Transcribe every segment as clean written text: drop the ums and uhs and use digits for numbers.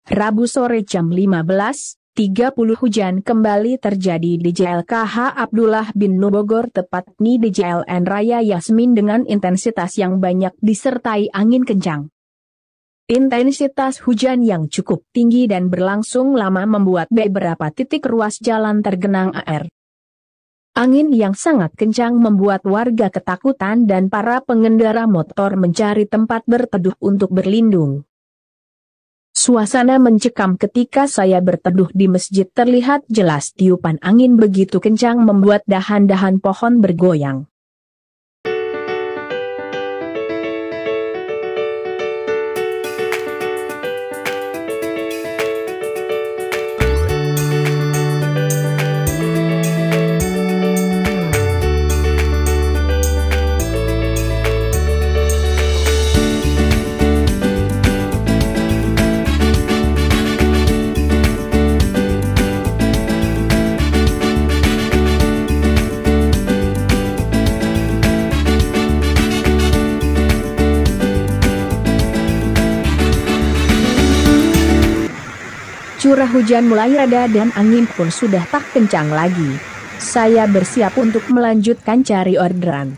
Rabu sore jam 15.30 hujan kembali terjadi di JLKH Abdullah bin Nuh Bogor, tepatnya di JLN Raya Yasmin dengan intensitas yang banyak disertai angin kencang. Intensitas hujan yang cukup tinggi dan berlangsung lama membuat beberapa titik ruas jalan tergenang air. Angin yang sangat kencang membuat warga ketakutan dan para pengendara motor mencari tempat berteduh untuk berlindung. Suasana mencekam ketika saya berteduh di masjid. Terlihat jelas tiupan angin begitu kencang membuat dahan-dahan pohon bergoyang. Curah hujan mulai reda dan angin pun sudah tak kencang lagi. Saya bersiap untuk melanjutkan cari orderan.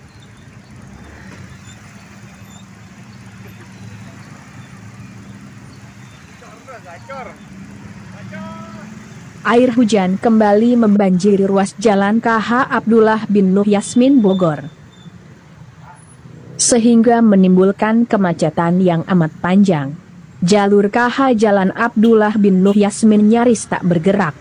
Air hujan kembali membanjiri ruas jalan KH Abdullah bin Nuh Yasmin Bogor, sehingga menimbulkan kemacetan yang amat panjang. Jalur KH Jalan Abdullah bin Nuh Yasmin nyaris tak bergerak.